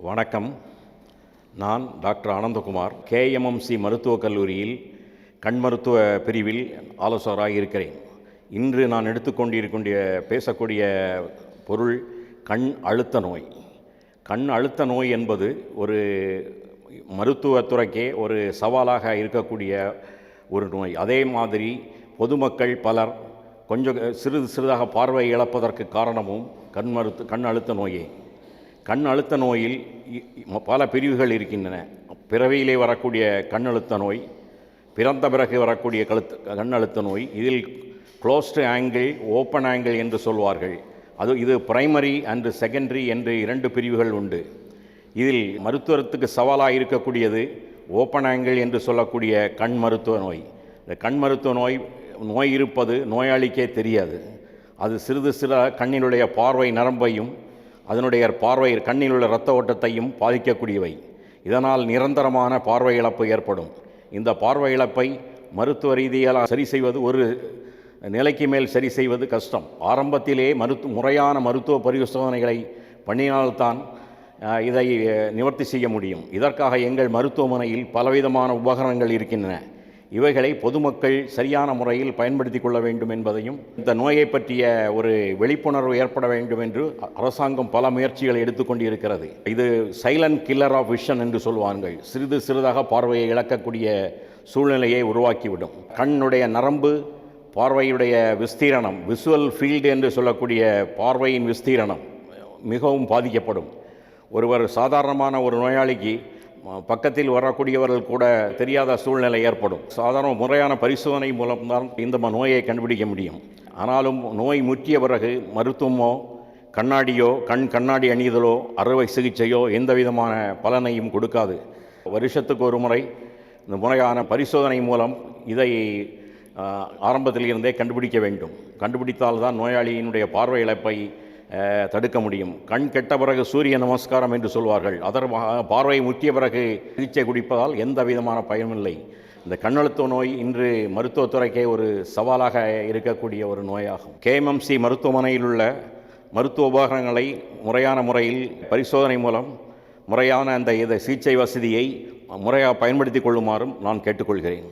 வணக்கம். நான் doctor Anandakumar, KMMC மருத்துவக் கல்லூரியில் கண் மருத்துவ பிரிவில் ஆலோசகராக இருக்கிறேன். இன்று நான் பேசக்கூடிய பொருள் கண் அழுத்த நோய். கண் அழுத்த நோய் என்பது ஒரு மருத்துவத்துறைக்கே ஒரு சவாலாக இருக்கக்கூடிய ஒரு நோய். அதே மாதிரி பொதுமக்கள் பலர் கொஞ்சம் சிறிதாக பார்வை இழப்பதற்கு காரணமும் கண் அழுத்த நோயே. கண் அழுத்த நோயில் பல பிரிவுகள் இருக்கின்றன. பிறவியிலே வரக்கூடிய கண் அழுத்த நோய், பிறந்த பிறகு வரக்கூடிய கண் அழுத்த நோய். இதில் க்ளோஸ்டு ஆங்கிள், ஓப்பன் ஆங்கிள் என்று சொல்வார்கள். இது பிரைமரி அண்டு செகண்டரி என்று 2 பிரிவுகள் உண்டு. இதில் மருத்துவத்துக்கு சவாலாக இருக்கக்கூடியது ஓப்பன் ஆங்கிள் என்று சொல்லக்கூடிய கண் மருத்துவ நோய். இந்த கண் மருத்துவ நோய் இருப்பது நோயாளிக்கே தெரியாது. அது சிறிது கண்ணினுடைய பார்வை நரம்பையும் அதனுடைய கண்ணில் உள்ள இரத்த ஓட்டத்தையும் பாதிக்கக்கூடியவை. இதனால் நிரந்தரமான பார்வை இழப்பு ஏற்படும். இந்த பார்வை இழப்பை மருத்துவ ரீதியாக சரி செய்வது, ஒரு நிலைக்கு மேல் சரி செய்வது கஷ்டம். ஆரம்பத்திலே முறையான மருத்துவ பரிசோதனைகளை பண்ணினால்தான் இதை நிவர்த்தி செய்ய முடியும். இதற்காக எங்கள் மருத்துவமனையில் பலவிதமான உபகரணங்கள் இருக்கின்றன. இவைகளை பொதுமக்கள் சரியான முறையில் பயன்படுத்தி கொள்ள வேண்டும் என்பதையும், இந்த நோயை பற்றிய ஒரு விழிப்புணர்வு ஏற்பட வேண்டும் என்று அரசாங்கம் பல முயற்சிகளை எடுத்துக்கொண்டு இருக்கிறது. இது சைலண்ட் கில்லர் ஆஃப் விஷன் என்று சொல்வார்கள். சிறிதாக பார்வையை இழக்கக்கூடிய சூழ்நிலையை உருவாக்கிவிடும். கண்ணுடைய நரம்பு, பார்வையுடைய விஸ்தீரணம், விசுவல் ஃபீல்டு என்று சொல்லக்கூடிய பார்வையின் விஸ்தீரணம் மிகவும் பாதிக்கப்படும். சாதாரணமான ஒரு நோயாளிக்கு பக்கத்தில் வரக்கூடியவர்கள் கூட தெரியாத சூழ்நிலை ஏற்படும். சாதாரண முறையான பரிசோதனை மூலம்தான் இந்த நோயை கண்டுபிடிக்க முடியும். ஆனாலும் நோய் முற்றிய பிறகு மருத்துவமோ, கண்ணாடியோ, கண்ணாடி அணிதலோ, அறுவை சிகிச்சையோ எந்த விதமான பலனையும் கொடுக்காது. வருஷத்துக்கு ஒரு முறை இந்த முறையான பரிசோதனை மூலம் இதை ஆரம்பத்தில் இருந்தே கண்டுபிடிக்க வேண்டும். கண்டுபிடித்தால்தான் நோயாளியினுடைய பார்வை இழப்பை தடுக்க முடியும். கண் கெட்ட பிறகு சூரிய நமஸ்காரம் என்று சொல்வார்கள். பார்வை முற்றிய பிறகு சிகிச்சை குடிப்பதால் எந்த விதமான பயனுமில்லை. இந்த கண்ணழுத்த நோய் இன்று மருத்துவத்துறைக்கே ஒரு சவாலாக இருக்கக்கூடிய ஒரு நோயாகும். கேஎம்எம்சி மருத்துவமனையில் உள்ள மருத்துவ உபகரணங்களை முறையான முறையில் பரிசோதனை மூலம் முறையான சிகிச்சை வசதியை முறையாக பயன்படுத்தி கொள்ளுமாறும் நான் கேட்டுக்கொள்கிறேன்.